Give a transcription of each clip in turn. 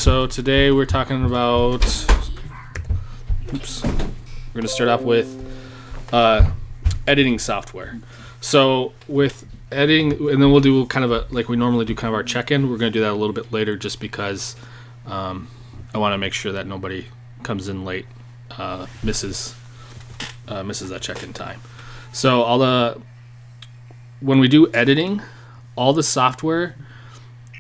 so today we're talking about, we're going to start off with editing software. So with editing, and then we'll do kind of a, like we normally do kind of our check-in. We're going to do that a little bit later just because I want to make sure that nobody comes in late, misses that check-in time. So when we do editing, all the software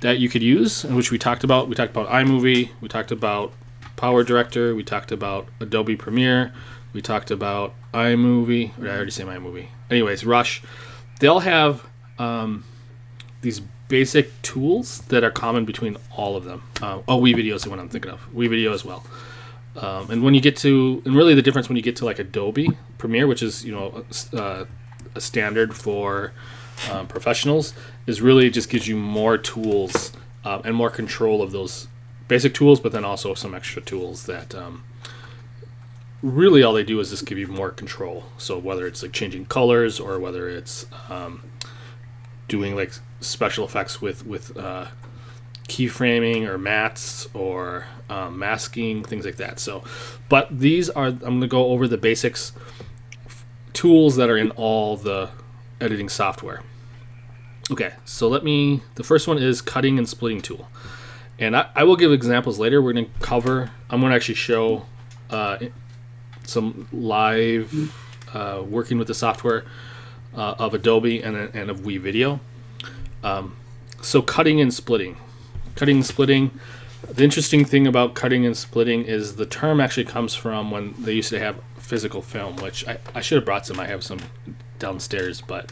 that you could use, and which we talked about iMovie, we talked about Power Director, we talked about Adobe Premiere, we talked about iMovie, or did I already say iMovie? Anyways, Rush. They all have these basic tools that are common between all of them. WeVideo is the one I'm thinking of. WeVideo as well. And when you get to, and really the difference when you get to like Adobe Premiere, which is a standard for professionals, is really just gives you more tools and more control of those basic tools, but then also some extra tools that really all they do is just give you more control. So whether it's like changing colors or whether it's doing like special effects with keyframing or mats or masking, things like that. So, but these are, I'm going to go over the basics tools that are in all the editing software. Okay, so the first one is cutting and splitting tool. And I will give examples later. I'm going to actually show some live working with the software of Adobe and of WeVideo. So cutting and splitting. Cutting and splitting. The interesting thing about cutting and splitting is the term actually comes from when they used to have physical film, which I should have brought some. I have some downstairs, but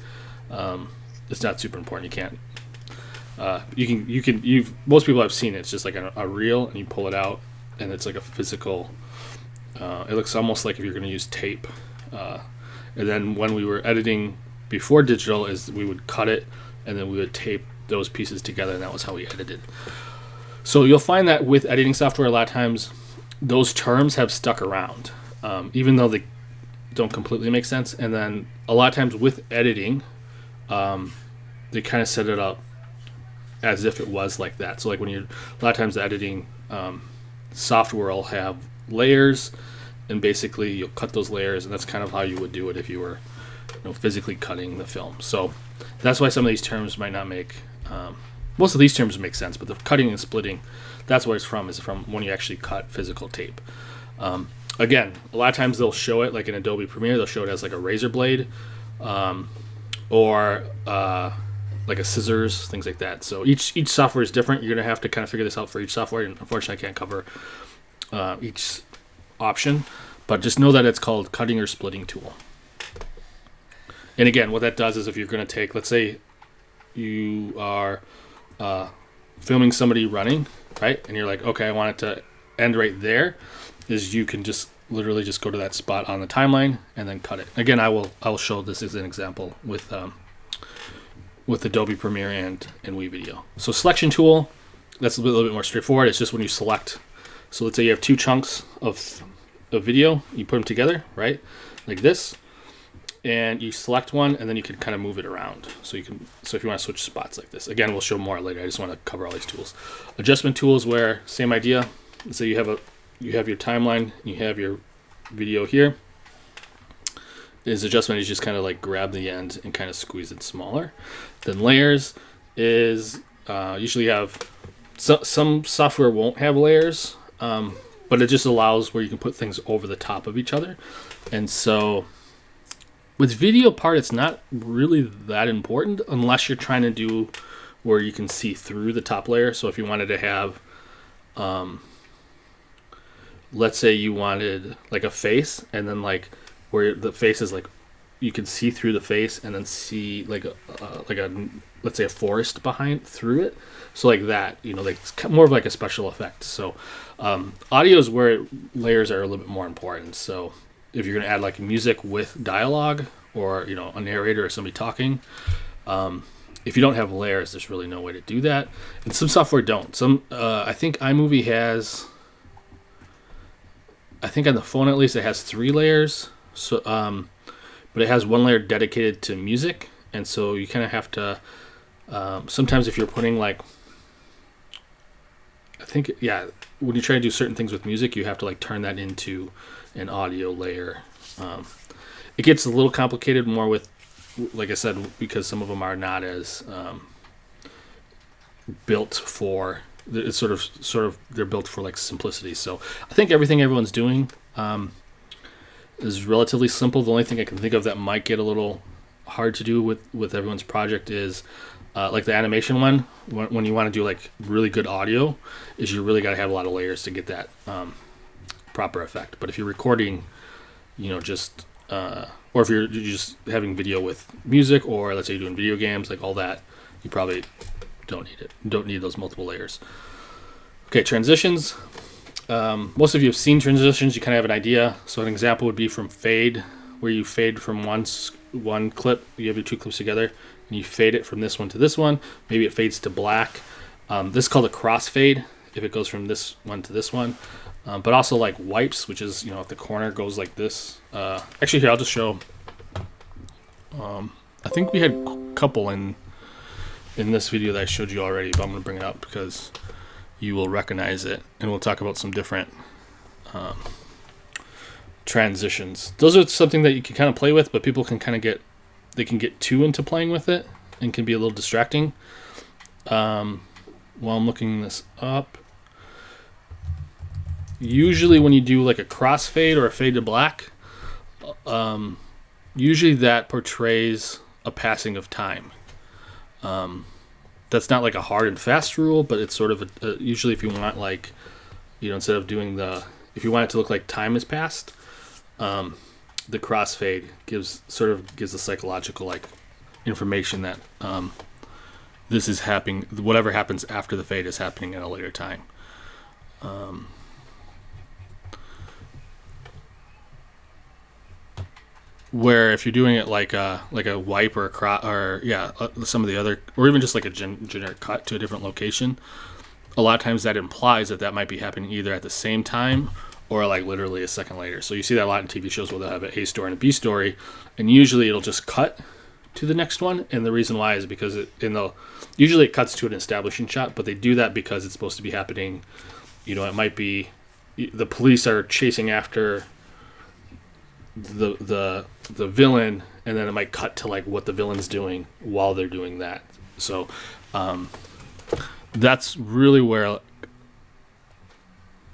it's not super important. You can't. Most people have seen it. It's just like a reel, and you pull it out, and it's like a physical. It looks almost like if you're going to use tape. And then when we were editing before digital, is we would cut it, and then we would tape those pieces together, and that was how we edited. So you'll find that with editing software, a lot of times those terms have stuck around, even though they don't completely make sense. And then a lot of times with editing, they kind of set it up as if it was like that. So like a lot of times the editing software will have layers, and basically you'll cut those layers, and that's kind of how you would do it if you were physically cutting the film. So that's why some of these terms might not make most of these terms make sense, but the cutting and splitting, that's where it's from, is from when you actually cut physical tape. Again, a lot of times they'll show it like in Adobe Premiere, they'll show it as like a razor blade or like a scissors, things like that. So each software is different. You're going to have to kind of figure this out for each software, and unfortunately I can't cover each option, but just know that it's called cutting or splitting tool. And again, what that does is if you're going to take, let's say you are filming somebody running, right? And you're like, okay, I want it to end right there, is you can just literally just go to that spot on the timeline and then cut it. Again, I will show this as an example with Adobe Premiere and WeVideo. So selection tool, that's a little bit more straightforward. It's just when you select. So let's say you have two chunks of video, you put them together, right? Like this. And you select one, and then you can kind of move it around. So if you want to switch spots like this. Again, we'll show more later. I just want to cover all these tools. Adjustment tools, where same idea. So you have your timeline, you have your video here. Is adjustment is just kind of like grab the end and kind of squeeze it smaller. Then layers is usually have some software won't have layers, but it just allows where you can put things over the top of each other. And so with video part, it's not really that important unless you're trying to do where you can see through the top layer. So if you wanted to have, let's say you wanted like a face, and then like where the face is like, you can see through the face and then see like a let's say a forest behind through it. So like that, like it's more of like a special effect. So audio is where layers are a little bit more important. So if you're going to add like music with dialogue or, a narrator or somebody talking, if you don't have layers, there's really no way to do that. And some software don't. I think iMovie has, I think on the phone at least, it has 3 layers. So, but it has 1 layer dedicated to music. And so you kind of have to, sometimes if you're putting like I think, yeah, when you try to do certain things with music, you have to like turn that into an audio layer. It gets a little complicated more with, like I said, because some of them are not as built for. It's sort of they're built for like simplicity. So I think everything everyone's doing is relatively simple. The only thing I can think of that might get a little hard to do with everyone's project is like the animation one. When you want to do like really good audio, is you really got to have a lot of layers to get that proper effect. But if you're recording, just or if you're just having video with music, or let's say you're doing video games, like all that, you probably don't need it. You don't need those multiple layers. Okay, transitions. Most of you have seen transitions. You kind of have an idea. So an example would be from fade, where you fade from one clip. You have your two clips together, and you fade it from this one to this one. Maybe it fades to black. This is called a crossfade, if it goes from this one to this one. But also like wipes, which is, if the corner goes like this. Actually, here, I'll just show. I think we had a couple in this video that I showed you already, but I'm going to bring it up because you will recognize it, and we'll talk about some different transitions. Those are something that you can kind of play with, but people can kind of get too into playing with it and can be a little distracting. While I'm looking this up, usually when you do like a crossfade or a fade to black, usually that portrays a passing of time. That's not like a hard and fast rule, but it's sort of usually if you want like, instead of doing if you want it to look like time has passed, the crossfade gives the psychological like information that this is happening. Whatever happens after the fade is happening at a later time. Where if you're doing it like a wipe or some of the other, or even just like a generic cut to a different location, a lot of times that implies that might be happening either at the same time or like literally a second later. So you see that a lot in TV shows where they'll have an A story and a B story, and usually it'll just cut to the next one. And the reason why is because usually it cuts to an establishing shot, but they do that because it's supposed to be happening. It might be the police are chasing after the villain, and then it might cut to like what the villain's doing while they're doing that. So that's really where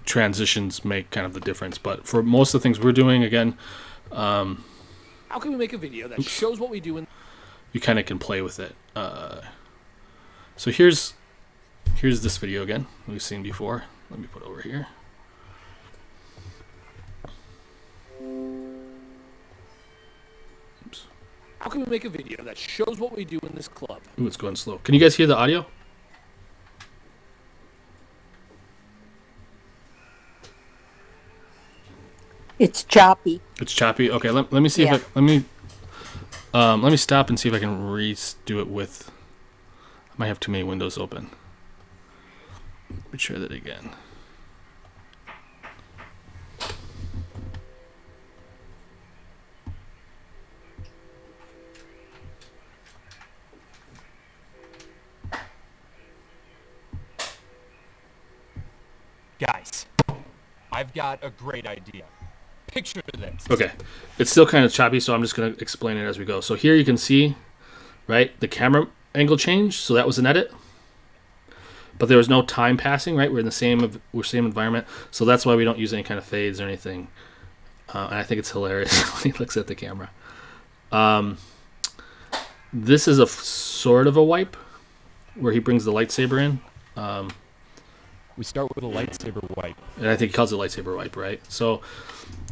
transitions make kind of the difference. But for most of the things we're doing, again, how can we make a video that shows what we do? You kind of can play with it. So here's this video again we've seen before. Let me put it over here. How can we make a video that shows what we do in this club? Ooh, it's going slow. Can you guys hear the audio? It's choppy. It's choppy. Okay, let me see if let me stop and see if I can redo it with. I might have too many windows open. Let me try that again. Guys, I've got a great idea. Picture this. Okay, it's still kind of choppy, so I'm just going to explain it as we go. So here you can see, right, the camera angle changed, so that was an edit. But there was no time passing, right? We're in the same environment, so that's why we don't use any kind of fades or anything. And I think it's hilarious when he looks at the camera. This is a sort of a wipe, where he brings the lightsaber in. We start with a lightsaber wipe. And I think he calls it lightsaber wipe, right? So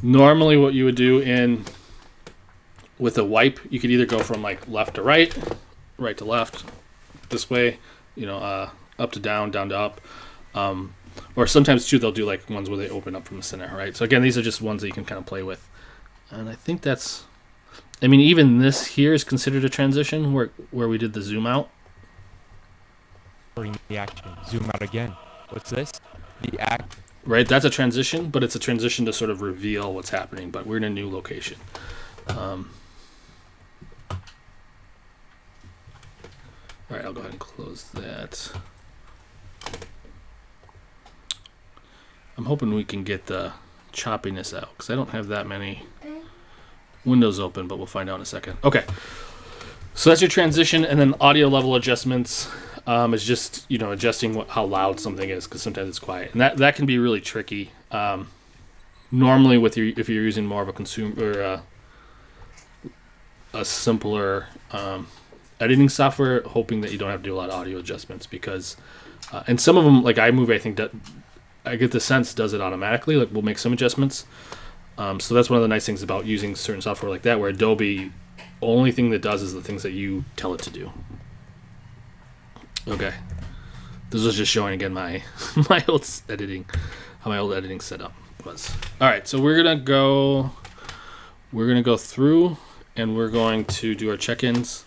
normally what you would do with a wipe, you could either go from like left to right, right to left, this way, up to down, down to up. Or sometimes too, they'll do like ones where they open up from the center, right? So again, these are just ones that you can kind of play with. And I think even this here is considered a transition where we did the zoom out. During the action, zoom out again. What's this? The act. Right, that's a transition, but it's a transition to sort of reveal what's happening. But we're in a new location. All right, I'll go ahead and close that. I'm hoping we can get the choppiness out because I don't have that many windows open, but we'll find out in a second. Okay, so that's your transition, and then audio level adjustments is just adjusting how loud something is because sometimes it's quiet, and that can be really tricky. Normally, if you're using more of a consumer or a simpler editing software, hoping that you don't have to do a lot of audio adjustments because, and some of them like iMovie, I think that I get the sense does it automatically. Like we'll make some adjustments. So that's one of the nice things about using certain software like that, where Adobe only thing that does is the things that you tell it to do. Okay, this was just showing again my old editing, how my old editing setup was. All right, so we're gonna go through and we're going to do our check-ins.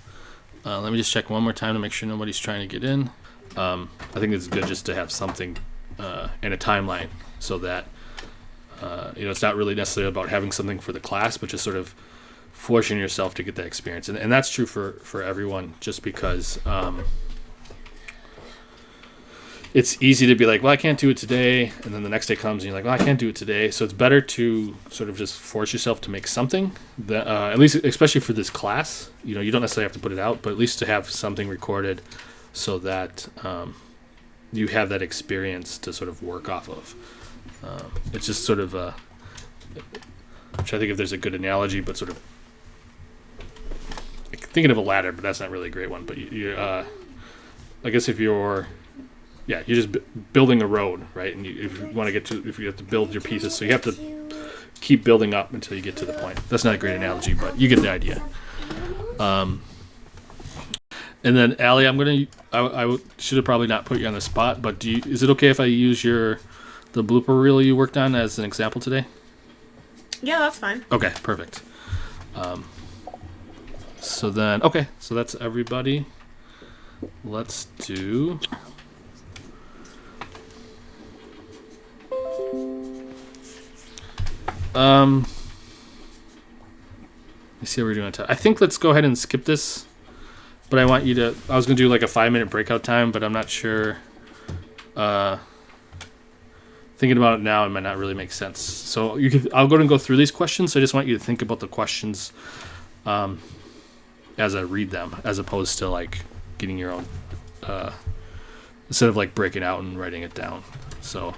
Let me just check one more time to make sure nobody's trying to get in. I think it's good just to have something and a timeline so that it's not really necessarily about having something for the class, but just sort of forcing yourself to get that experience. And that's true for everyone, just because it's easy to be like, well, I can't do it today. And then the next day comes and you're like, well, I can't do it today. So it's better to sort of just force yourself to make something that, at least, especially for this class, you don't necessarily have to put it out, but at least to have something recorded so that you have that experience to sort of work off of. It's just sort of, I'm trying to think if there's a good analogy, but sort of thinking of a ladder, but that's not really a great one. But I guess if you're just building a road, right? And if you have to build your pieces, so you have to keep building up until you get to the point. That's not a great analogy, but you get the idea. And then Allie, I should have probably not put you on the spot, but is it okay if I use the blooper reel you worked on as an example today? Yeah, that's fine. Okay, perfect. So that's everybody. Let's do. Let me see how we're doing. I think let's go ahead and skip this. But I want you to. I was gonna do like a 5-minute breakout time, but I'm not sure. Thinking about it now, it might not really make sense. So I'll go ahead and go through these questions. So I just want you to think about the questions as I read them, as opposed to like getting your own. Instead of like breaking out and writing it down. So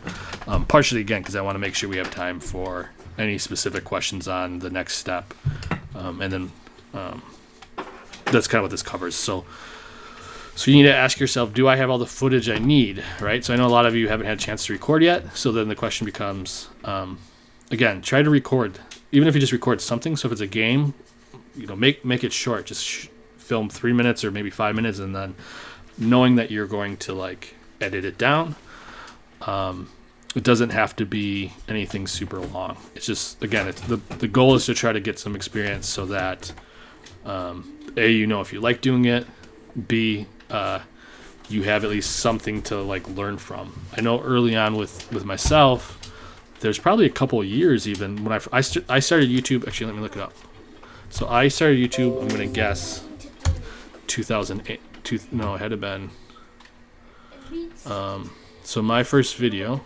partially again because I want to make sure we have time for any specific questions on the next step, and then. That's kind of what this covers. So you need to ask yourself, do I have all the footage I need, right? So I know a lot of you haven't had a chance to record yet. So then the question becomes, again, try to record, even if you just record something. So if it's a game, make it short. Just film 3 minutes or maybe 5 minutes, and then knowing that you're going to like edit it down. It doesn't have to be anything super long. It's just, again, the goal is to try to get some experience so that A, if you like doing it, B, you have at least something to like learn from. I know early on with myself, there's probably a couple of years even when I started YouTube. Actually, let me look it up. So I started YouTube, I'm gonna guess 2008. No, it had to been. So my first video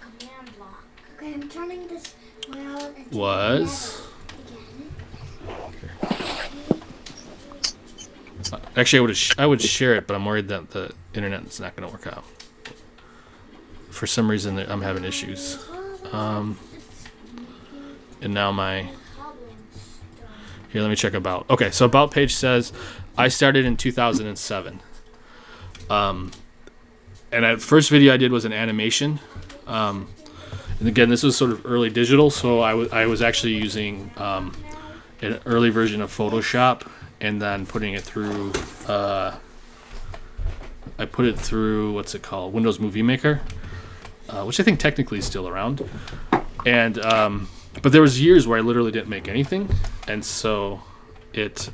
was. Actually, I would share it, but I'm worried that the internet is not going to work out. For some reason, I'm having issues. And now here, let me check About. Okay, so About page says, I started in 2007. And the first video I did was an animation. And again, this was sort of early digital, so I was actually using an early version of Photoshop. And then putting it through, I put it through, what's it called? Windows Movie Maker, which I think technically is still around. And, but there was years where I literally didn't make anything. And so it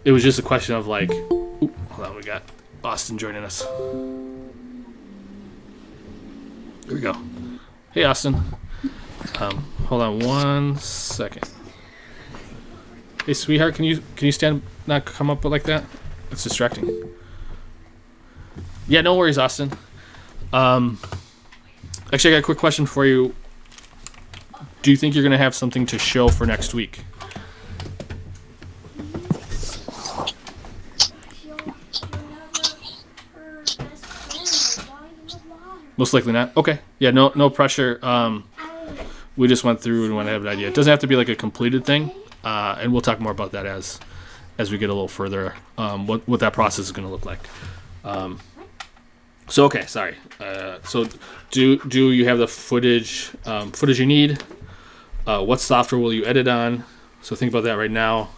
was just a question of like, hold on, we got Austin joining us. Here we go. Hey, Austin. Hold on 1 second. Hey, sweetheart, can you not come up like that? It's distracting. Yeah, no worries, Austin. Actually, I got a quick question for you. Do you think you're going to have something to show for next week? Most likely not. Okay. Yeah, no pressure. We just went through and want to have an idea. It doesn't have to be like a completed thing, and we'll talk more about that as we get a little further. What that process is going to look like. So okay, sorry. So do you have the footage you need? What software will you edit on? So think about that right now,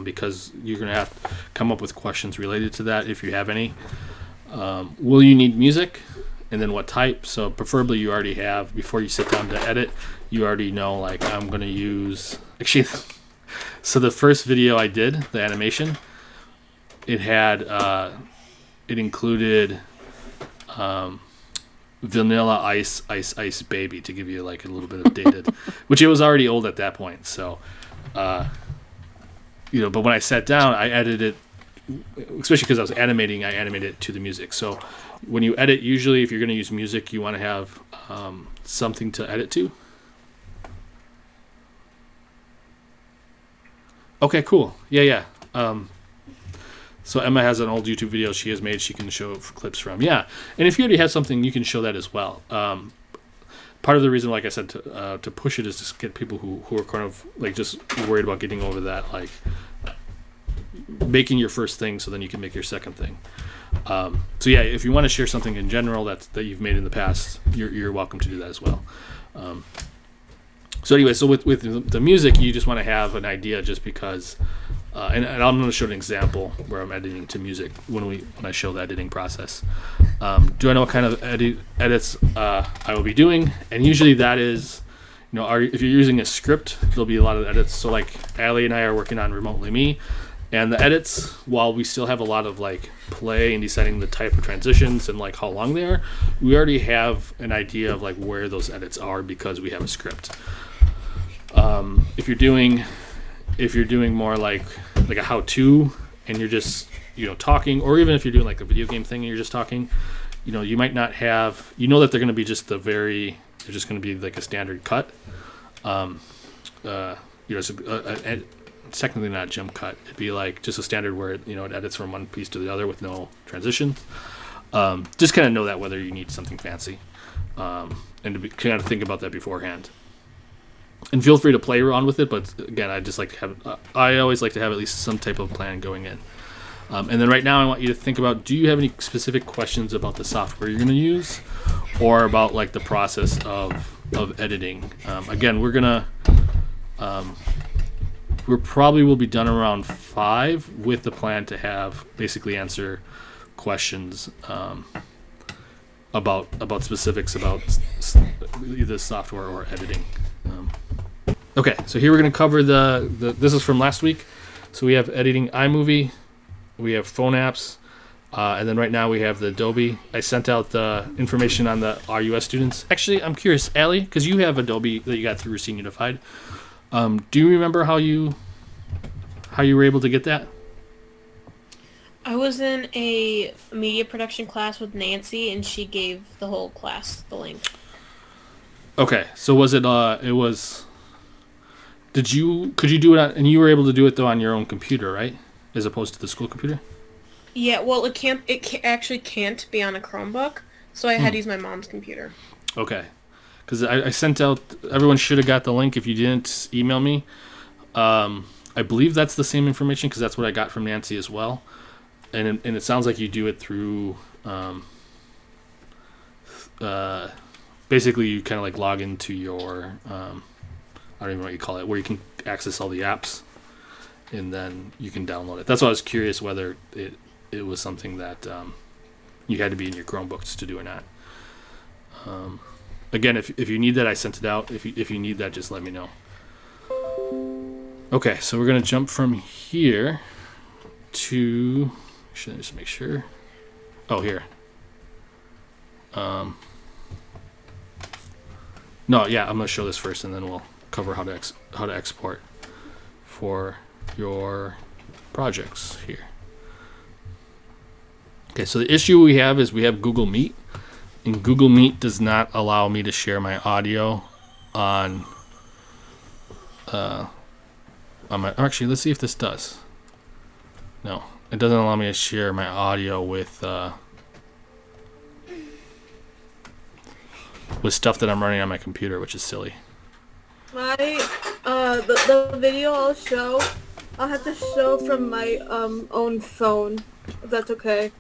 because you're going to have to come up with questions related to that if you have any. Will you need music? And then what type? So preferably you already have, before you sit down to edit, you already know, like, I'm going to use... Actually, so the first video I did, the animation, it had... it included Vanilla Ice Baby, to give you like a little bit of dated, which it was already old at that point. So, but when I sat down, I edited it, especially because I was animating, I animated it to the music. So when you edit, usually if you're going to use music, you want to have something to edit to. Okay, cool. Yeah. So Emma has an old YouTube video she has made. She can show clips from. Yeah, and if you already have something, you can show that as well. Part of the reason, like I said, to push it is to get people who are kind of like just worried about getting over that, like making your first thing so then you can make your second thing. So yeah, if you want to share something in general that you've made in the past, you're welcome to do that as well. So anyway, so with the music, you just want to have an idea, just because. And I'm going to show an example where I'm editing to music when I show the editing process. Do I know what kind of edits I will be doing? And usually that is, if you're using a script, there'll be a lot of edits. So like Allie and I are working on Remotely Me, and the edits, while we still have a lot of like play and deciding the type of transitions and like how long they are, we already have an idea of like where those edits are because we have a script. If you're doing more like a how-to and you're just talking, or even if you're doing like a video game thing and you're just talking, you might not have that they're going to be they're just going to be like a standard cut. It's technically not a jump cut. It'd be like just a standard where it edits from one piece to the other with no transitions. Just kind of know that whether you need something fancy, and to kind of think about that beforehand. And feel free to play around with it, but again, I always like to have at least some type of plan going in. And then right now I want you to think about, do you have any specific questions about the software you're going to use, or about like the process of editing? Again, we probably will be done around 5 with the plan to have basically answer questions about specifics about either software or editing. Okay, so here we're going to cover this is from last week. So we have editing iMovie, we have phone apps, and then right now we have the Adobe. I sent out the information on the RUS students. Actually, I'm curious, Allie, because you have Adobe that you got through Racine Unified. Do you remember how you were able to get that? I was in a media production class with Nancy, and she gave the whole class the link. Okay, so was it? Could you do it and you were able to do it though on your own computer, right, as opposed to the school computer? Yeah, well, it actually can't be on a Chromebook, so I had to use my mom's computer. Okay, because I sent out. Everyone should have got the link. If you didn't email me, I believe that's the same information because that's what I got from Nancy as well, and it sounds like you do it through. Basically, you kind of like log into your. I don't even know what you call it, where you can access all the apps, and then you can download it. That's why I was curious whether it was something that you had to be in your Chromebooks to do or not. Again, if you need that, I sent it out. If you need that, just let me know. Okay, so we're going to jump from here to... Should I just make sure? Oh, here. No, yeah, I'm going to show this first, and then we'll cover how to export for your projects here. Okay, so the issue we have is we have Google Meet. And Google Meet does not allow me to share my audio on my. Actually, let's see if this does. No, it doesn't allow me to share my audio with stuff that I'm running on my computer, which is silly. My the video I'll have to show from my own phone, if that's okay.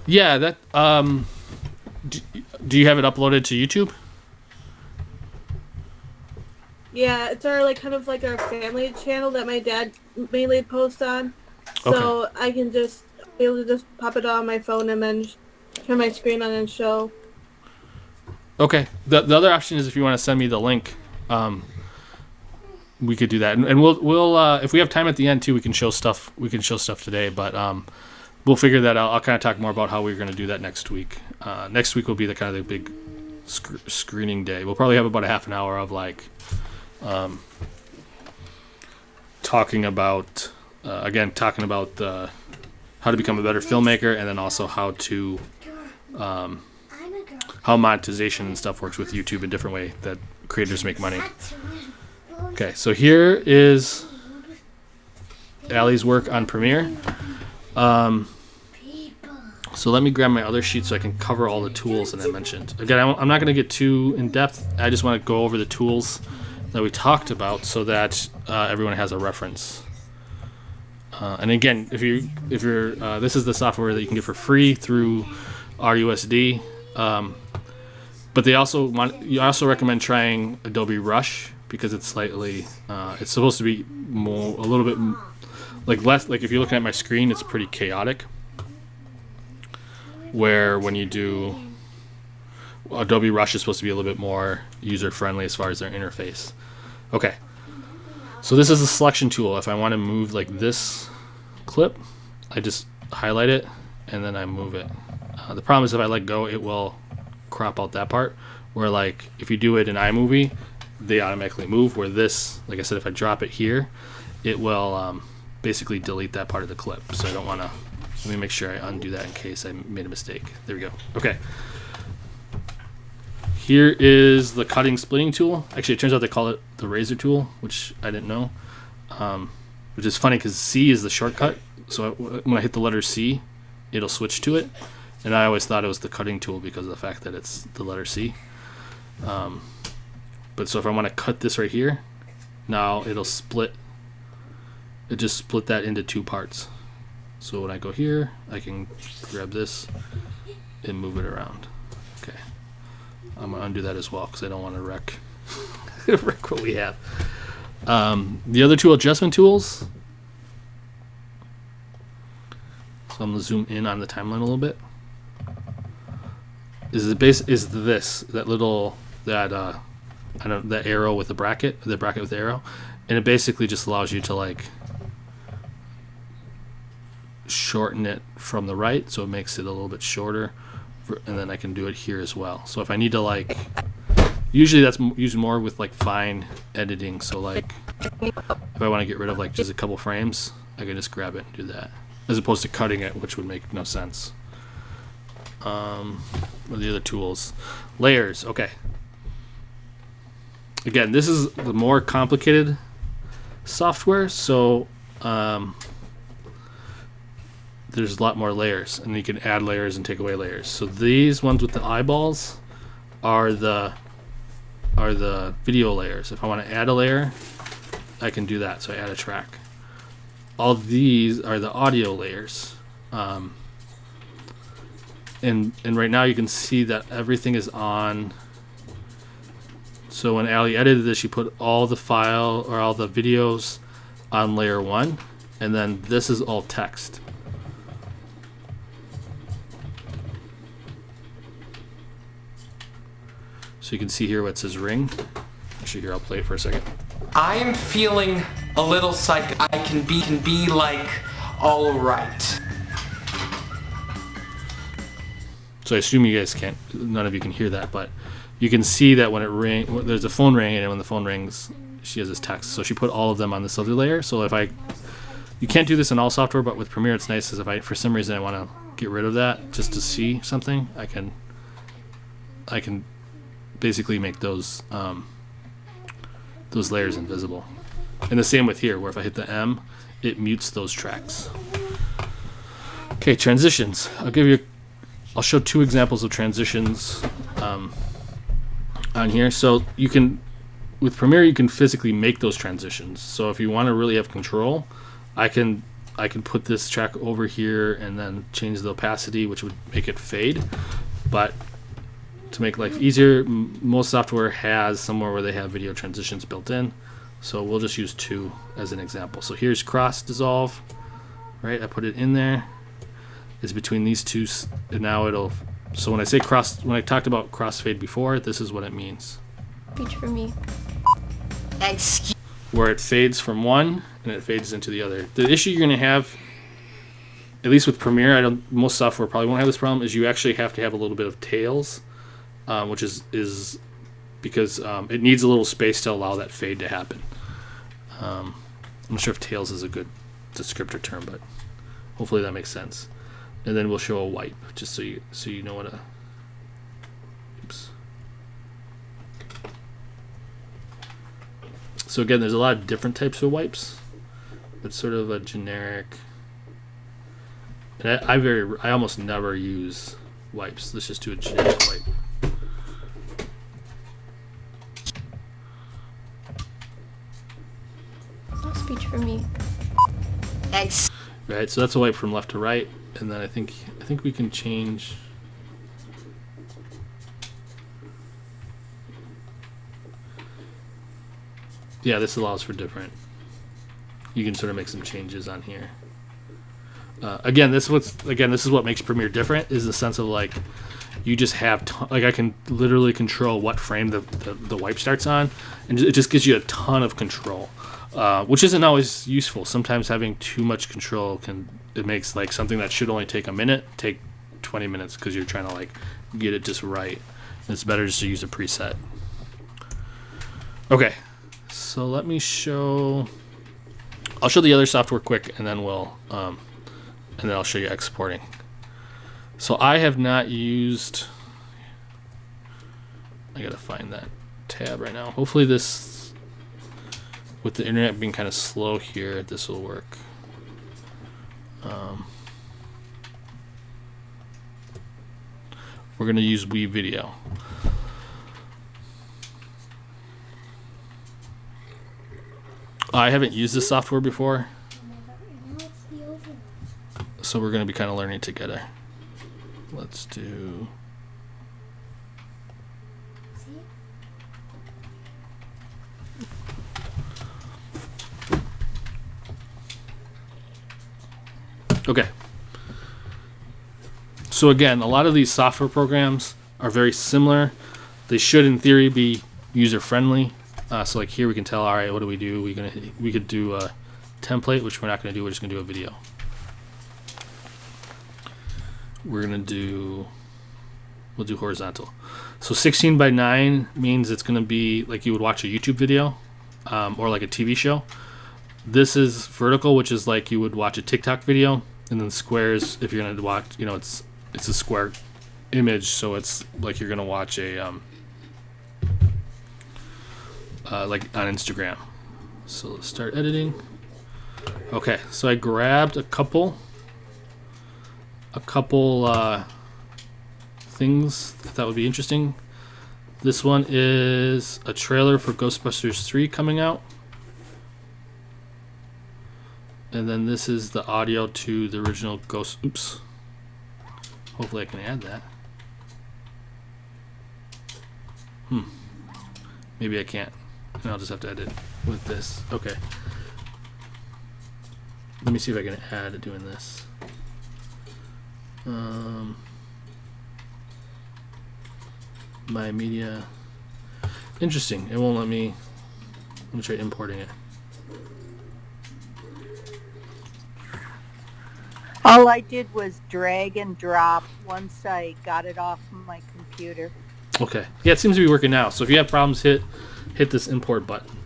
Yeah, that do you have it uploaded to YouTube? Yeah, it's our kind of our family channel that my dad mainly posts on. So I can just be able to just pop it on my phone and then turn my screen on and show. Okay. The other option is if you want to send me the link, we could do that, and we'll if we have time at the end too, we can show stuff. We can show stuff today, but we'll figure that out. I'll kind of talk more about how we're going to do that next week. Next week will be the big screening day. We'll probably have about a half an hour of talking about how to become a better filmmaker, and then also how to how monetization and stuff works with YouTube in a different way that creators make money. Okay, so here is Allie's work on Premiere. So let me grab my other sheet so I can cover all the tools that I mentioned. Again, I'm not going to get too in depth. I just want to go over the tools that we talked about so that everyone has a reference. And again, if you're this is the software that you can get for free through RUSD. But you also recommend trying Adobe Rush because it's slightly it's supposed to be a little bit less, if you're looking at my screen, it's pretty chaotic. Where when you do Adobe Rush is supposed to be a little bit more user friendly as far as their interface. Okay. So this is a selection tool. If I want to move this clip, I just highlight it and then I move it. The problem is if I let go, it will crop out that part. Where if you do it in iMovie, they automatically move. Where this, like I said, if I drop it here, it will basically delete that part of the clip. So I don't want to. Let me make sure I undo that in case I made a mistake. There we go. Okay. Here is the cutting splitting tool. Actually, it turns out they call it the razor tool, which I didn't know. Which is funny because C is the shortcut. So when I hit the letter C, it'll switch to it. And I always thought it was the cutting tool because of the fact that it's the letter C. But so if I want to cut this right here, now it'll split. It just split that into two parts. So when I go here, I can grab this and move it around. Okay. I'm going to undo that as well because I don't want to wreck what we have. The other two adjustment tools. So I'm going to zoom in on the timeline a little bit. That arrow with the bracket with the arrow, and it basically just allows you to shorten it from the right, so it makes it a little bit shorter, and then I can do it here as well. So if I need to usually that's used more with fine editing. So if I want to get rid of just a couple frames, I can just grab it and do that, as opposed to cutting it, which would make no sense. What are the other tools? Layers. Okay. Again, this is the more complicated software, so there's a lot more layers, and you can add layers and take away layers. So these ones with the eyeballs are the video layers. If I want to add a layer, I can do that. So I add a track. All these are the audio layers. And right now you can see that everything is on. So when Allie edited this, she put all the file or all the videos on layer 1, and then this is all text. So you can see here what it says ring. Actually, here, I'll play it for a second. I am feeling a little psych. I can be all right. So I assume you guys can't, none of you can hear that, but you can see that when it ring, there's a phone ring, and when the phone rings, she has this text. So she put all of them on this other layer. So you can't do this in all software, but with Premiere it's nice, because if for some reason I want to get rid of that just to see something, I can I can basically make those layers invisible. And the same with here, where if I hit the M, it mutes those tracks. Okay, transitions. I'll show 2 examples of transitions on here. So you can, with Premiere, you can physically make those transitions. So if you want to really have control, I can put this track over here and then change the opacity, which would make it fade. But to make life easier, most software has somewhere where they have video transitions built in. So we'll just use 2 as an example. So here's cross dissolve, right? I put it in there. It's between these 2, and now it'll. So when I say cross, when I talked about crossfade before, this is what it means. Speech for me. Where it fades from one and it fades into the other. The issue you're gonna have, at least with Premiere, most software probably won't have this problem, is you actually have to have a little bit of tails, which is because it needs a little space to allow that fade to happen. I'm not sure if tails is a good descriptor term, but hopefully that makes sense. And then we'll show a wipe, just so you know what a. Oops. So again, there's a lot of different types of wipes. It's sort of a generic. And I almost never use wipes. Let's just do a generic wipe. No speech for me. Thanks. Right, so that's a wipe from left to right, and then I think we can change. Yeah, this allows for different. You can sort of make some changes on here. Again, this is what makes Premiere different, is the sense of like you just have I can literally control what frame the wipe starts on, and it just gives you a ton of control, which isn't always useful. Sometimes having too much control it makes like something that should only take a minute take 20 minutes because you're trying to like get it just right. And it's better just to use a preset. Okay, so let me show. I'll show the other software quick, and then I'll show you exporting. So I have not used. I gotta find that tab right now. Hopefully this, with the internet being kind of slow here, this will work. We're gonna use Wii Video. I haven't used this software before, so we're going to be kind of learning together. Let's do. Okay. So again, a lot of these software programs are very similar. They should, in theory, be user-friendly. So like here we can tell, all right, what do we do? We could do a template, which we're not going to do. We're just going to do a video. We'll do horizontal. So 16 by 9 means it's going to be like you would watch a YouTube video or like a TV show. This is vertical, which is like you would watch a TikTok video, and then squares if you're going to watch, it's a square image, so it's like you're going to watch a like on Instagram. So let's start editing. Okay, so I grabbed a couple things that would be interesting. This one is a trailer for Ghostbusters 3 coming out. And then this is the audio to the original Ghost. Oops. Hopefully I can add that. Maybe I can't. And I'll just have to edit with this. Okay. Let me see if I can add doing this. My media. Interesting. It won't let me. Let me try importing it. All I did was drag and drop once I got it off my computer. Okay. Yeah, it seems to be working now. So if you have problems, hit this import button.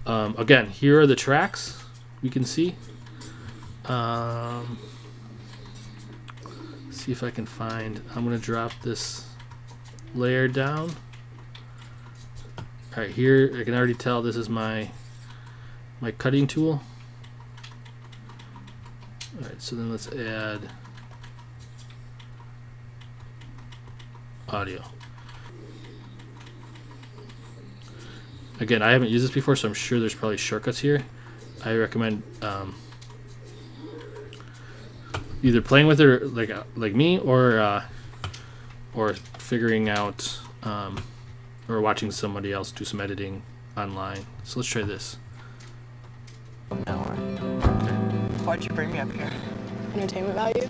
Again, here are the tracks we can see. See if I can find. I'm going to drop this layer down. Alright, here I can already tell this is my cutting tool. Alright, so then let's add audio. Again, I haven't used this before, so I'm sure there's probably shortcuts here. I recommend either playing with it like me, or figuring out or watching somebody else do some editing online. So let's try this. Okay. Why'd you bring me up here? Entertainment value.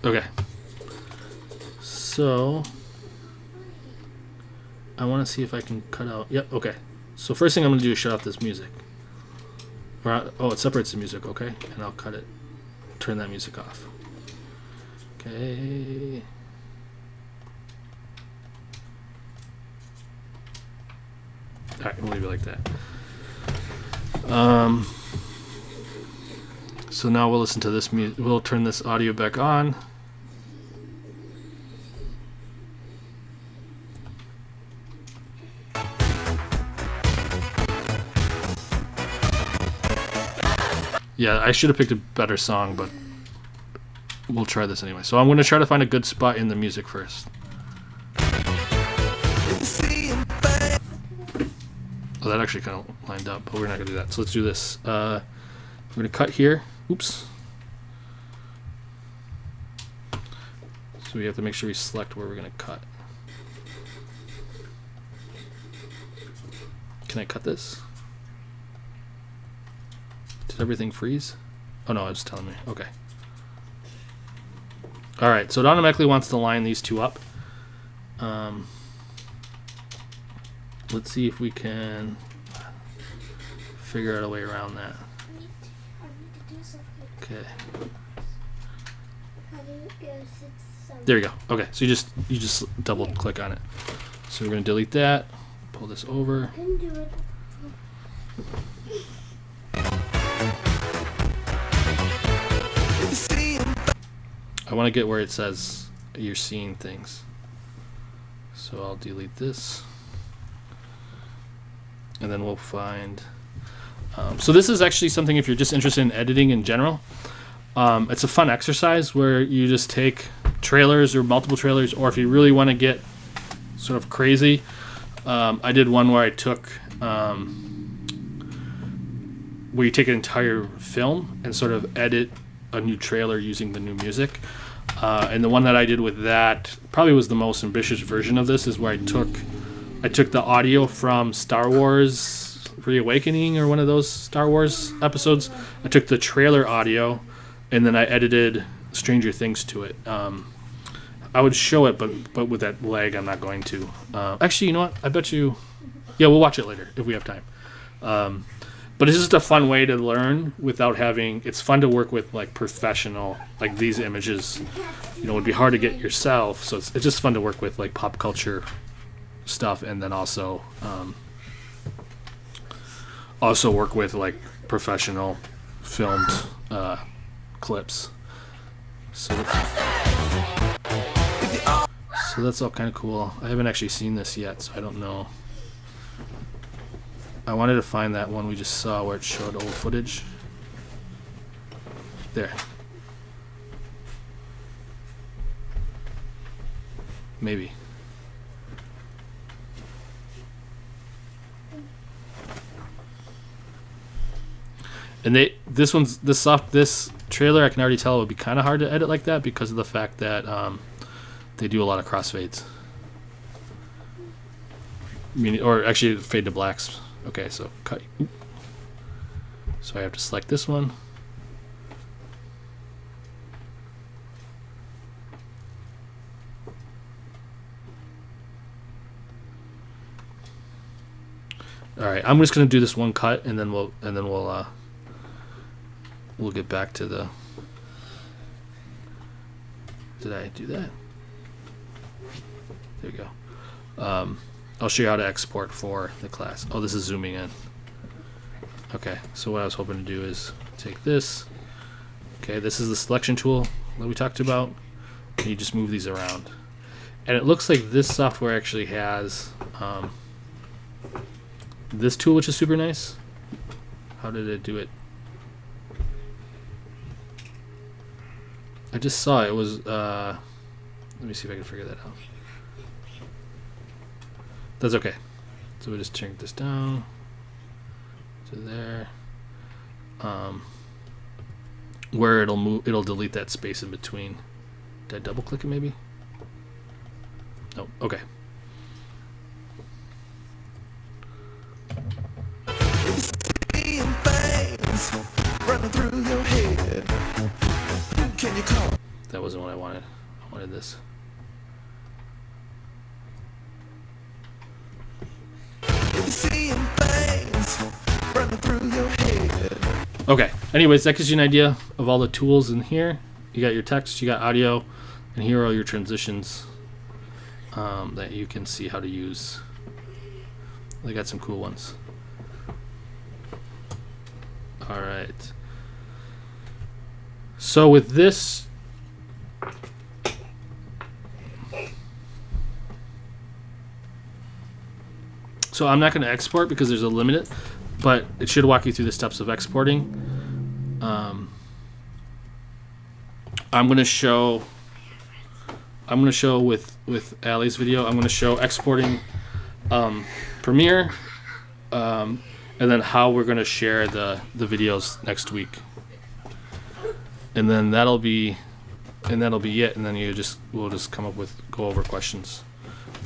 Okay. So I want to see if I can cut out. Yep. Okay. So first thing I'm gonna do is shut off this music. Oh, it separates the music. Okay, and I'll cut it. Turn that music off. Okay. All right, we'll leave it like that. So now we'll listen to this music. We'll turn this audio back on. Yeah, I should have picked a better song, but we'll try this anyway. So I'm going to try to find a good spot in the music first. Oh, that actually kind of lined up, but we're not going to do that. So let's do this. We're going to cut here. Oops. So we have to make sure we select where we're going to cut. Can I cut this? Did everything freeze? Oh no, it's telling me. Okay. Alright, so it automatically wants to line these two up. Let's see if we can figure out a way around that. Okay. There we go. Okay, so you just double click on it. So we're gonna delete that, pull this over. I want to get where it says you're seeing things. So I'll delete this. And then we'll find... so this is actually something if you're just interested in editing in general. It's a fun exercise where you just take trailers or multiple trailers, or if you really want to get sort of crazy. I did one where I took... where you take an entire film and sort of edit a new trailer using the new music. And the one that I did with that probably was the most ambitious version of this, is where I took the audio from Star Wars Reawakening, or one of those Star Wars episodes. I took the trailer audio and then I edited Stranger Things to it. I would show it, but with that lag I'm not going to. Actually, you know what? I bet you... Yeah, we'll watch it later if we have time. But it's just a fun way to learn without having... It's fun to work with like professional, like these images, you know, would be hard to get yourself. So it's just fun to work with like pop culture stuff, and then also work with like professional filmed clips. So that's all kind of cool. I haven't actually seen this yet, so I don't know. I wanted to find that one we just saw where it showed old footage. There. Maybe. And this trailer, I can already tell it would be kind of hard to edit like that because of the fact that they do a lot of crossfades. Or actually fade to blacks. Okay, so cut. So I have to select this one. All right, I'm just gonna do this one cut, and then we'll get back to the. Did I do that? There we go. I'll show you how to export for the class. Oh, this is zooming in. Okay, so what I was hoping to do is take this. Okay, this is the selection tool that we talked about. And you just move these around. And it looks like this software actually has this tool, which is super nice. How did it do it? I just saw it was, let me see if I can figure that out. That's okay. So we just shrink this down to there. Where it'll move, it'll delete that space in between. Did I double click it maybe? No, okay. That wasn't what I wanted. I wanted this. Okay, anyways, that gives you an idea of all the tools in here. You got your text, you got audio, and here are all your transitions that you can see how to use. They got some cool ones. All right. So with this, so I'm not going to export because there's a limit, but it should walk you through the steps of exporting. I'm going to show with Allie's video. I'm going to show exporting Premiere, and then how we're going to share the videos next week. And then that'll be it. And then we'll just go over questions.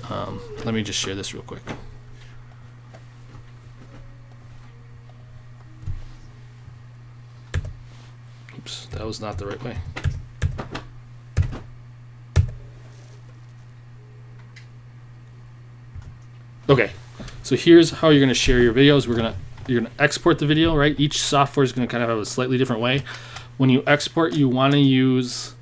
Let me just share this real quick. Oops, that was not the right way. Okay, so here's how you're going to share your videos. You're going to export the video, right? Each software is going to kind of have a slightly different way. When you export, you want to use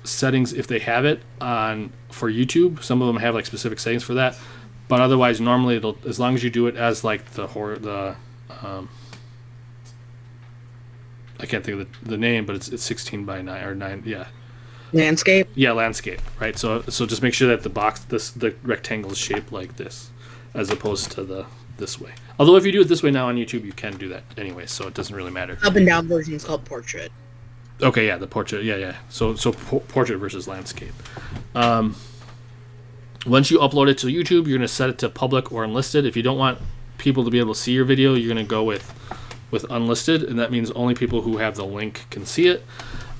settings if they have it on for YouTube. Some of them have like specific settings for that, but otherwise, normally it'll, as long as you do it as like I can't think of the name, but it's 16 by 9 or 9. Yeah. Landscape? Yeah, landscape, right? So just make sure that the rectangle is shaped like this, as opposed to this way. Although if you do it this way now on YouTube, you can do that anyway, so it doesn't really matter. Up and down version is called portrait. Okay, yeah, the portrait, yeah. So portrait versus landscape. Once you upload it to YouTube, you're going to set it to public or unlisted. If you don't want people to be able to see your video, you're going to go with unlisted, and that means only people who have the link can see it.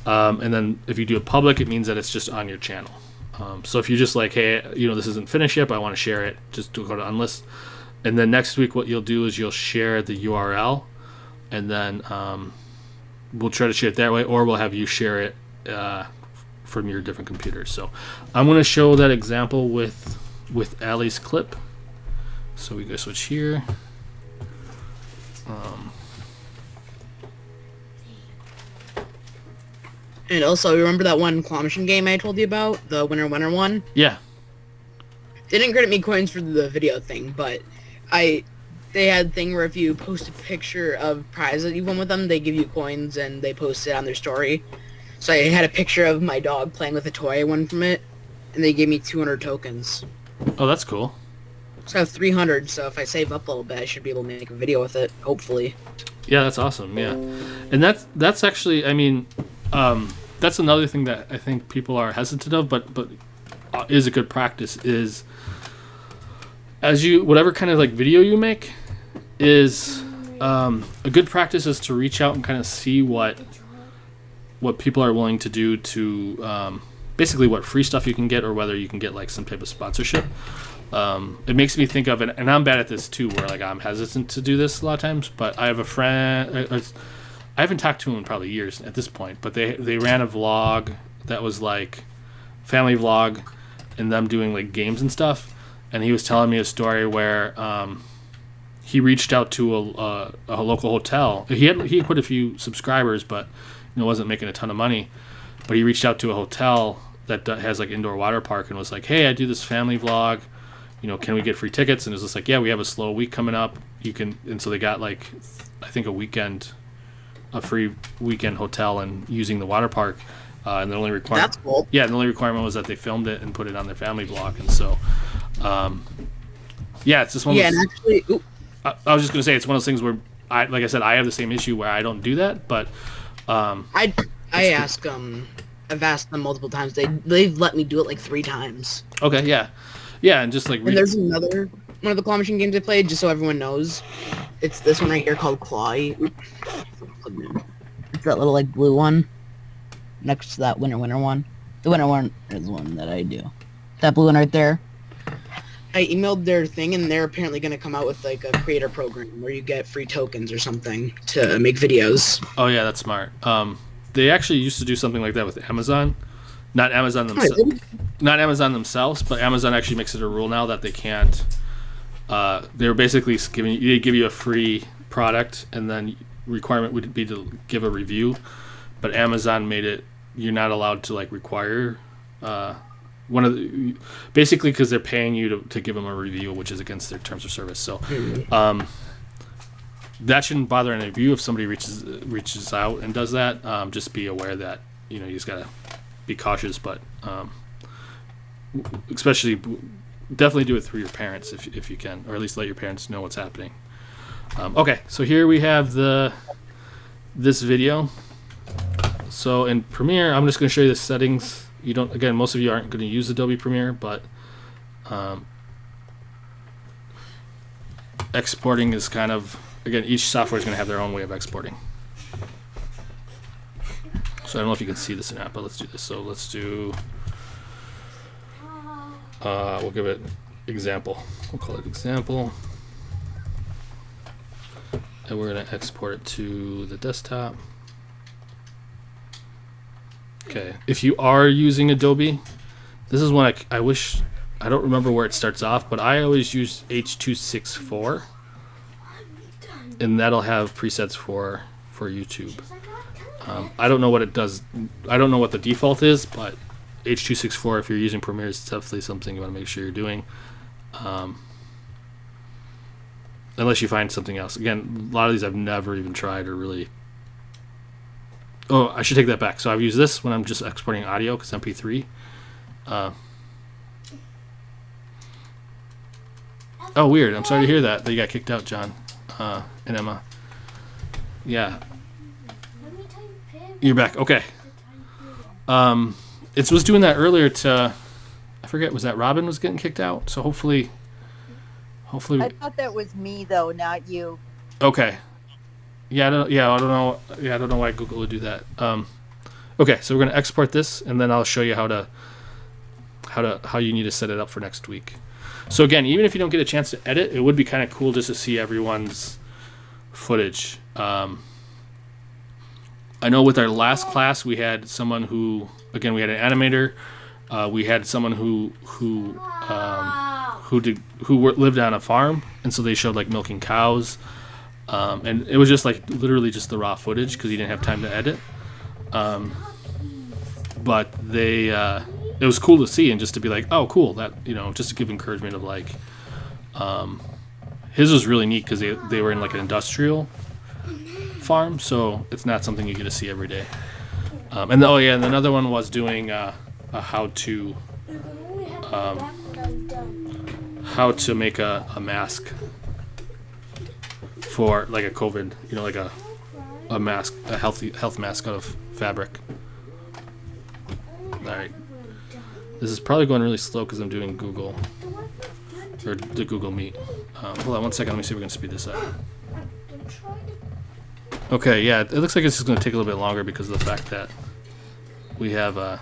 And then if you do it public, it means that it's just on your channel. So if you're just like, hey, this isn't finished yet, but I want to share it, just go to unlist. And then next week what you'll do is you'll share the URL, and then we'll try to share it that way, or we'll have you share it from your different computers. So I'm going to show that example with Allie's clip. So we go switch here. And also, remember that one claw machine game I told you about? The winner one? Yeah. They didn't credit me coins for the video thing, but they had a thing where if you post a picture of prize that you won with them, they give you coins and they post it on their story. So I had a picture of my dog playing with a toy I won from it, and they gave me 200 tokens. Oh, that's cool. So I have 300, so if I save up a little bit, I should be able to make a video with it, hopefully. Yeah, that's awesome, yeah. And that's actually, I mean, that's another thing that I think people are hesitant of, but is a good practice, is whatever kind of like video you make, is a good practice is to reach out and kind of see what people are willing to do to basically what free stuff you can get, or whether you can get like some type of sponsorship. It makes me think of, and I'm bad at this too, where like I'm hesitant to do this a lot of times, but I have a friend, I haven't talked to him in probably years at this point, but they ran a vlog that was like family vlog and them doing like games and stuff. And he was telling me a story where he reached out to a local hotel. He had quite a few subscribers, but wasn't making a ton of money. But he reached out to a hotel that has like indoor water park and was like, "Hey, I do this family vlog. Can we get free tickets?" And it was just like, "Yeah, we have a slow week coming up. You can." And so they got like, I think a free weekend hotel and using the water park. And the only requirement, That's cool. yeah, the only requirement was that they filmed it and put it on their family blog. And so, yeah, it's just one. Yeah, of those, and actually, I was just gonna say it's one of those things where like I said, I have the same issue where I don't do that, but I ask I've asked them multiple times. They've let me do it like 3 times. Okay, yeah, and just like And there's another one of the claw machine games I played, just so everyone knows. It's this one right here called Clawy. It's that little like blue one next to that winter one. The winter one is the one that I do. That blue one right there. I emailed their thing, and they're apparently going to come out with like a creator program where you get free tokens or something to make videos. Oh yeah, that's smart. They actually used to do something like that with Amazon. Not Amazon themselves, but Amazon actually makes it a rule now that they can't. They're basically they give you a free product, and then requirement would be to give a review. But Amazon made it you're not allowed to like require basically because they're paying you to give them a review, which is against their terms of service. So that shouldn't bother any of you if somebody reaches out and does that. Just be aware that you just gotta be cautious, but especially definitely do it through your parents if you can, or at least let your parents know what's happening. Okay, so here we have this video. So in Premiere, I'm just going to show you the settings. Most of you aren't going to use Adobe Premiere, but exporting is kind of, again, each software is going to have their own way of exporting. So I don't know if you can see this or not, but let's do this. So let's do, we'll give it example. We'll call it example. And we're going to export it to the desktop. Okay, if you are using Adobe, this is one I wish, I don't remember where it starts off, but I always use H.264, and that'll have presets for YouTube. I don't know what it does, I don't know what the default is, but H.264, if you're using Premiere, is definitely something you want to make sure you're doing. Unless you find something else. Again, a lot of these I've never even tried or really... Oh, I should take that back. So I've used this when I'm just exporting audio because MP3. Oh, weird. I'm sorry to hear that you got kicked out, John and Emma. Yeah. You're back. Okay. It was doing that earlier to... I forget, was that Robin was getting kicked out? So hopefully... I thought that was me though, not you. Okay. I don't know why Google would do that. Okay, so we're gonna export this, and then I'll show you how you need to set it up for next week. So again, even if you don't get a chance to edit, it would be kind of cool just to see everyone's footage. I know with our last class we had someone who, again, we had an animator. We had someone who lived on a farm, and so they showed like milking cows. And it was just like literally just the raw footage because he didn't have time to edit. But it was cool to see and just to be like, oh, cool, that, just to give encouragement of like, his was really neat because they were in like an industrial farm, so it's not something you get to see every day. And another one was doing a how to make a mask for like a COVID, like a mask, a health mask out of fabric. All right, this is probably going really slow because I'm doing Google or the Google Meet. Hold on 1 second. Let me see if we can speed this up. Okay, yeah, it looks like it's just going to take a little bit longer because of the fact that we have the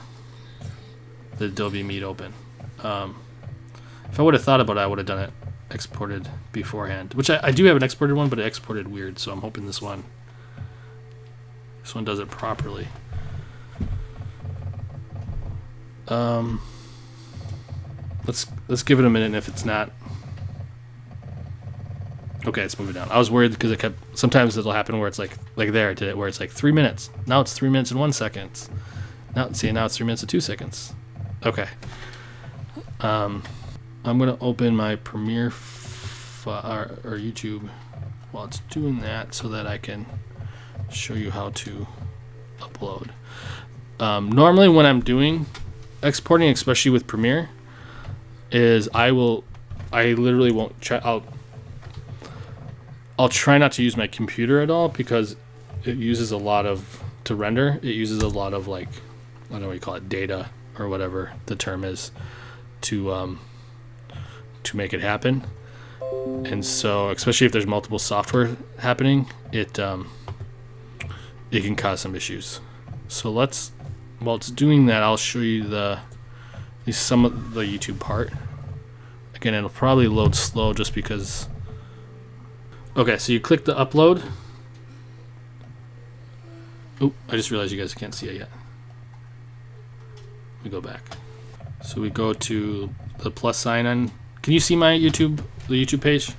Adobe Meet open. If I would have thought about it, I would have done it exported beforehand, which I do have an exported one, but it exported weird, so I'm hoping this one does it properly. Let's give it a minute, and if it's not, okay, it's moving down. I was worried because sometimes it'll happen where it's like there it did it, where it's like 3 minutes. Now it's 3 minutes and 1 second. Now it's 3 minutes and 2 seconds. Okay. I'm going to open my Premiere or YouTube while it's doing that so that I can show you how to upload. Normally when I'm doing exporting, especially with Premiere, is I literally won't try. I'll try not to use my computer at all because it uses a lot of to render. It uses a lot of, like, I don't know what you call it, data or whatever the term is, to make it happen. And so, especially if there's multiple software happening, it can cause some issues. So while it's doing that, I'll show you some of the YouTube part. Again, it'll probably load slow just because. Okay, so you click the upload. Oh, I just realized you guys can't see it yet. We go back. So we go to the plus sign on. Can you see the YouTube page?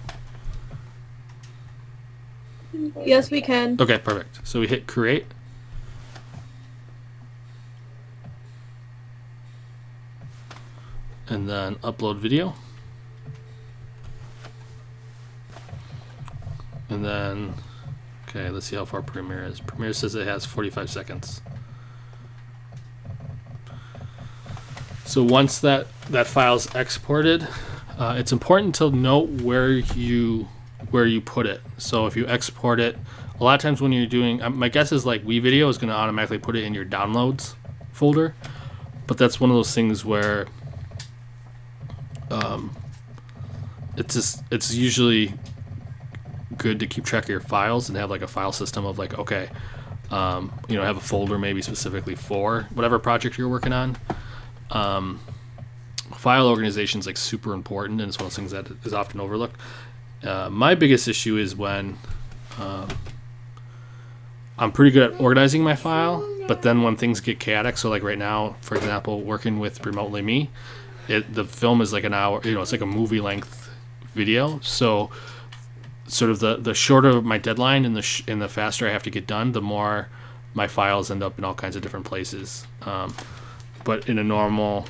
Yes, we can. Okay, perfect. So we hit create. And then upload video. And then, okay, let's see how far Premiere is. Premiere says it has 45 seconds. So once that file's exported, it's important to note where you put it. So if you export it, a lot of times when you're doing, my guess is like WeVideo is going to automatically put it in your downloads folder, but that's one of those things where it's usually good to keep track of your files and have like a file system of like, okay, have a folder maybe specifically for whatever project you're working on. File organization is like super important, and it's one of those things that is often overlooked. My biggest issue is when I'm pretty good at organizing my file, but then when things get chaotic, so like right now, for example, working with Remotely Me, the film is like an hour, it's like a movie length video, so sort of the shorter my deadline and the faster I have to get done, the more my files end up in all kinds of different places. But in a normal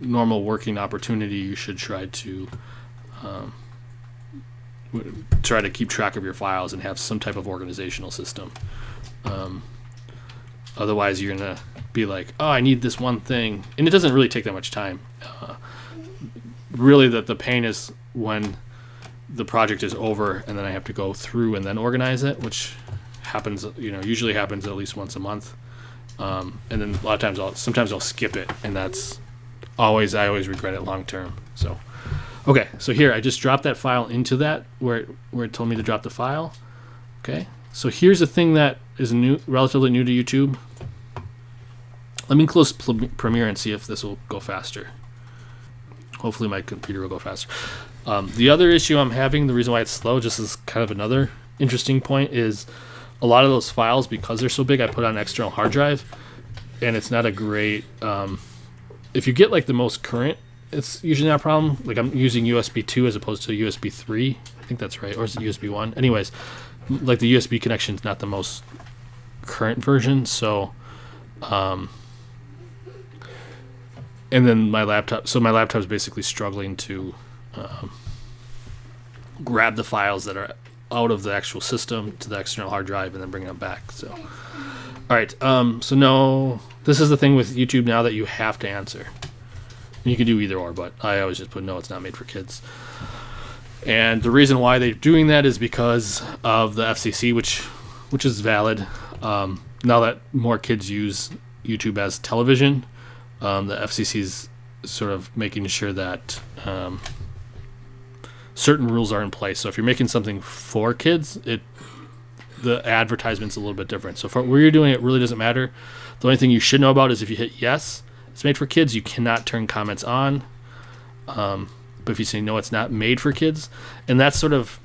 working opportunity, you should try to keep track of your files and have some type of organizational system. Otherwise, you're gonna be like, oh, I need this one thing, and it doesn't really take that much time. Really, the pain is when the project is over and then I have to go through and then organize it, which happens, usually happens at least once a month. And then a lot of times sometimes I'll skip it, and I always regret it long term. So, okay, so here I just dropped that file into that where it told me to drop the file. Okay, so here's a thing that is relatively new to YouTube. Let me close Premiere and see if this will go faster. Hopefully my computer will go faster. The other issue I'm having, the reason why it's slow, just as kind of another interesting point, is a lot of those files, because they're so big, I put on an external hard drive, and it's not a great. If you get like the most current, it's usually not a problem. Like I'm using USB 2 as opposed to USB 3. I think that's right, or is it USB 1? Anyways, like the USB connection is not the most current version, so. And then my laptop is basically struggling to grab the files that are out of the actual system to the external hard drive and then bring them back. So, all right. So no, this is the thing with YouTube now that you have to answer. You can do either or, but I always just put no, it's not made for kids. And the reason why they're doing that is because of the FCC, which is valid. Now that more kids use YouTube as television, the FCC's sort of making sure that certain rules are in place. So if you're making something for kids, the advertisement's a little bit different. So for where you're doing it really doesn't matter. The only thing you should know about is if you hit yes, it's made for kids, you cannot turn comments on. But if you say no, it's not made for kids. And that's sort of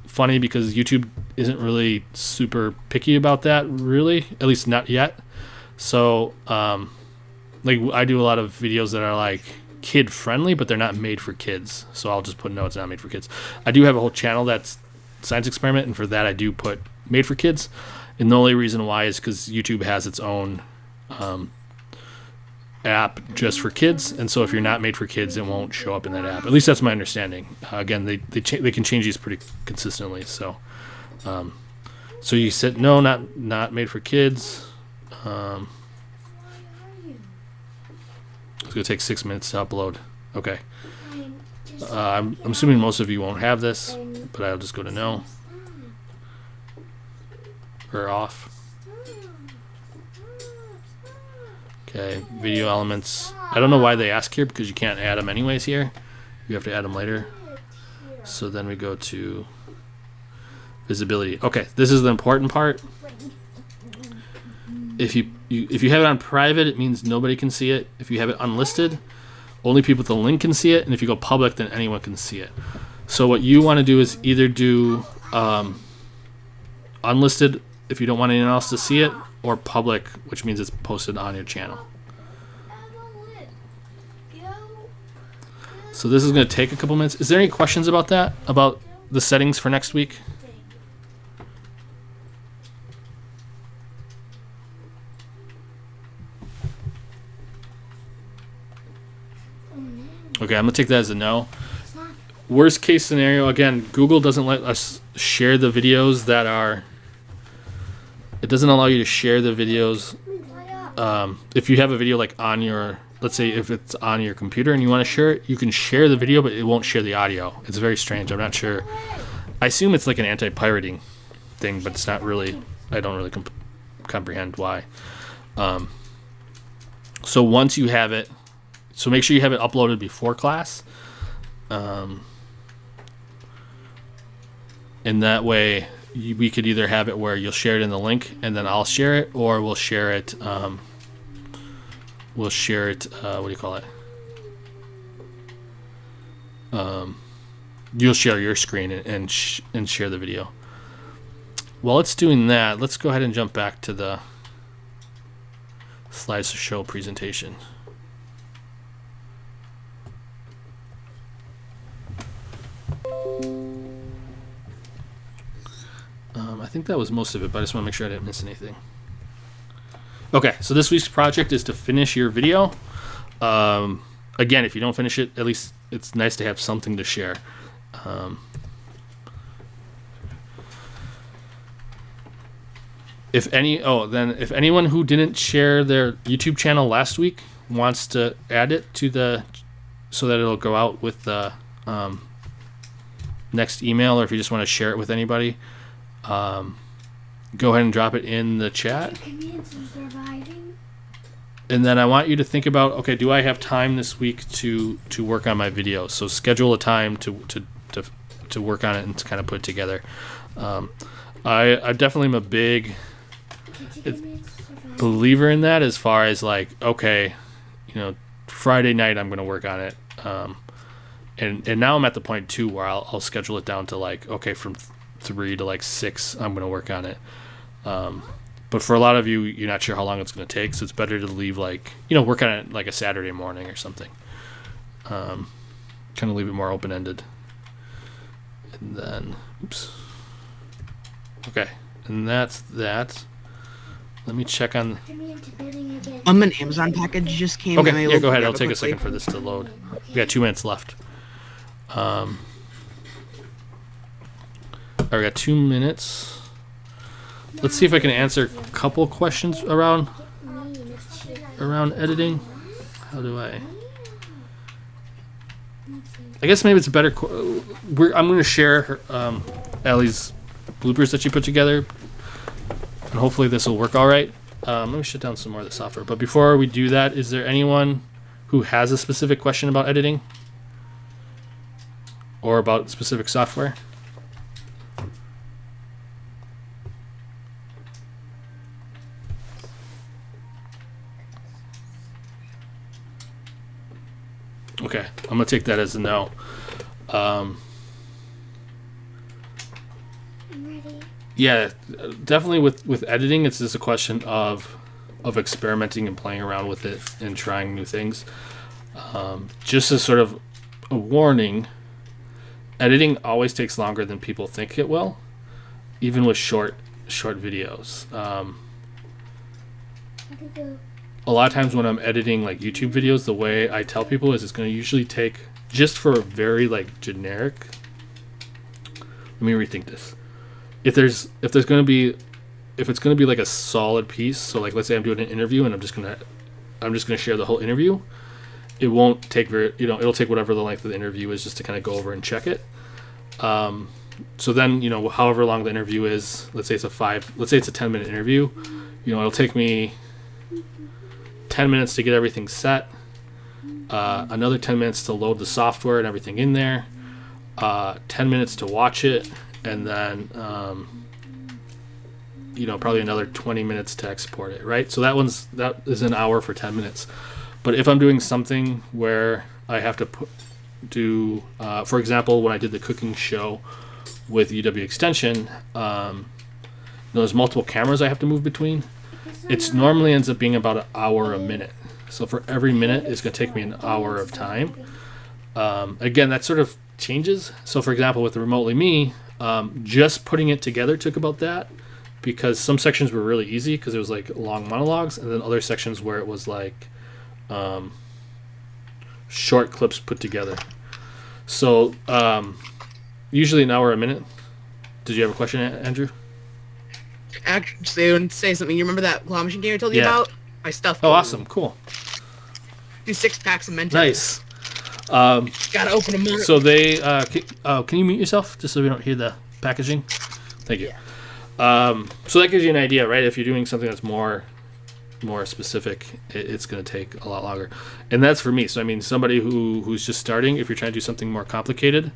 funny because YouTube isn't really super picky about that, really, at least not yet. So like I do a lot of videos that are like kid friendly, but they're not made for kids. So I'll just put no, it's not made for kids. I do have a whole channel that's Science Experiment, and for that I do put made for kids. And the only reason why is because YouTube has its own app just for kids, and so if you're not made for kids, it won't show up in that app. At least that's my understanding. Again, they can change these pretty consistently. So so you said no, not made for kids. It's gonna take 6 minutes to upload. Okay. I'm assuming most of you won't have this, but I'll just go to no or off. Okay, video elements. I don't know why they ask here, because you can't add them anyways here. You have to add them later. So then we go to visibility. Okay, this is the important part. If you have it on private, it means nobody can see it. If you have it unlisted, only people with the link can see it. And if you go public, then anyone can see it. So what you want to do is either do unlisted if you don't want anyone else to see it, or public, which means it's posted on your channel. So this is going to take a couple minutes. Is there any questions about that? About the settings for next week? Okay, I'm going to take that as a no. Worst case scenario, again, Google doesn't let us share the videos that are... It doesn't allow you to share the videos. If you have a video like on your... Let's say if it's on your computer and you want to share it, you can share the video, but it won't share the audio. It's very strange. I'm not sure. I assume it's like an anti-pirating thing, but it's not really... I don't really comprehend why. So once you have it... So make sure you have it uploaded before class. And that way we could either have it where you'll share it in the link and then I'll share it, or we'll share it what do you call it? You'll share your screen and share the video. While it's doing that, let's go ahead and jump back to the slides to show presentation. I think that was most of it, but I just want to make sure I didn't miss anything. Okay, so this week's project is to finish your video. Again, if you don't finish it, at least it's nice to have something to share. If anyone who didn't share their YouTube channel last week wants to add it to the, so that it'll go out with the next email, or if you just want to share it with anybody, go ahead and drop it in the chat. And then I want you to think about, okay, do I have time this week to work on my video? So schedule a time to work on it and to kind of put it together. I definitely am a big believer in that, as far as like, okay, Friday night I'm going to work on it. And now I'm at the point too where I'll schedule it down to like, okay, from 3 to like 6 I'm going to work on it. But for a lot of you, you're not sure how long it's going to take, so it's better to leave like, work on it like a Saturday morning or something. Kind of leave it more open-ended. And then, oops. Okay, and that's that. Let me check on... An Amazon package just came. Okay, yeah, go ahead. It'll take a second for this to load. We got 2 minutes left. All right, we got 2 minutes. Let's see if I can answer a couple questions around editing. How do I guess maybe it's a better... I'm going to share her, Allie's bloopers that she put together, and hopefully this will work all right. Let me shut down some more of the software. But before we do that, is there anyone who has a specific question about editing or about specific software? Okay, I'm gonna take that as a no. Yeah, definitely with editing, it's just a question of experimenting and playing around with it and trying new things. Just as sort of a warning, editing always takes longer than people think it will, even with short videos. A lot of times when I'm editing like YouTube videos, the way I tell people is it's going to usually take, just for a very like generic, let me rethink this. If there's going to be if it's going to be like a solid piece, so like let's say I'm doing an interview and I'm just gonna share the whole interview. It won't take it'll take whatever the length of the interview is just to kind of go over and check it. So then, however long the interview is, let's say it's a 10-minute interview, it'll take me 10 minutes to get everything set, another 10 minutes to load the software and everything in there, 10 minutes to watch it, and then, probably another 20 minutes to export it, right? So that is an hour for 10 minutes. But if I'm doing something where I have to do, for example, when I did the cooking show with UW Extension, there's multiple cameras I have to move between. It normally ends up being about an hour a minute. So for every minute, it's going to take me an hour of time. Again, that sort of changes. So for example, with the Remotely Me, just putting it together took about that, because some sections were really easy because it was like long monologues, and then other sections where it was like short clips put together. So usually an hour a minute. Did you have a question, Andrew? Actually, I want to say something. You remember that claw machine game I told you about? My stuff. Oh, awesome. Cool. Do 6 packs of Mentos. Nice. Gotta open them up. So they can you mute yourself just so we don't hear the packaging? Thank you. Yeah. So that gives you an idea, right? If you're doing something that's more specific, it's going to take a lot longer. And that's for me. So I mean, somebody who's just starting, if you're trying to do something more complicated,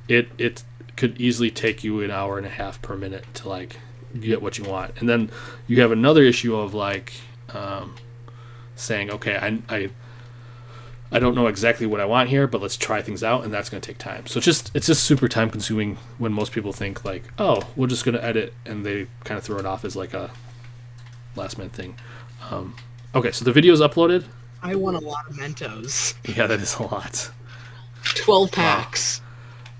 it could easily take you an hour and a half per minute to like get what you want. And then you have another issue of like saying, okay, I don't know exactly what I want here, but let's try things out, and that's going to take time. So it's just super time consuming when most people think like, oh, we're just going to edit, and they kind of throw it off as like a last minute thing. Okay, so the video is uploaded. I want a lot of Mentos. Yeah, that is a lot. 12 packs.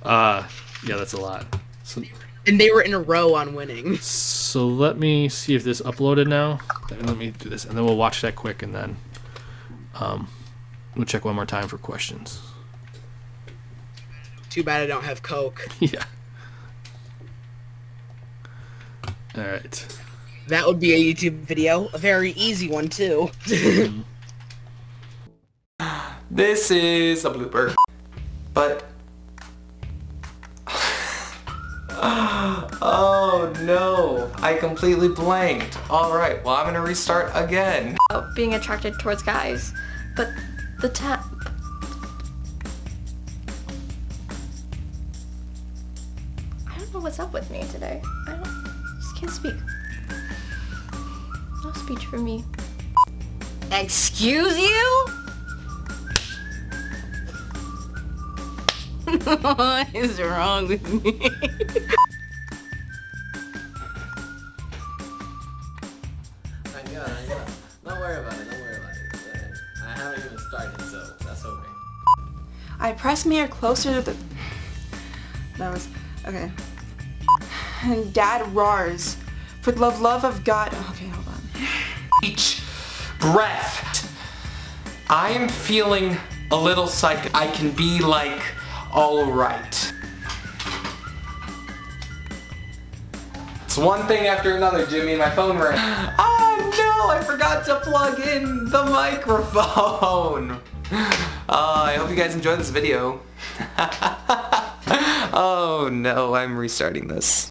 Wow. Yeah, that's a lot. So, and they were in a row on winning. So let me see if this uploaded now. Let me do this, and then we'll watch that quick, and then we'll check one more time for questions. Too bad I don't have Coke. Yeah. All right. That would be a YouTube video. A very easy one, too. This is a blooper. But... oh no, I completely blanked. Alright, well I'm gonna restart again. Being attracted towards guys, but the I don't know what's up with me today. Just can't speak. No speech for me. Excuse you? What is wrong with me? I know. Don't worry about it. I haven't even started, so that's okay. I pressed Mia closer to the... That was... Okay. And Dad roars. For the love of God... Okay, hold on. Each breath. I am feeling a little psych. I can be like... alright. It's one thing after another, Jimmy. My phone rang. Oh no, I forgot to plug in the microphone. I hope you guys enjoyed this video. Oh no, I'm restarting this.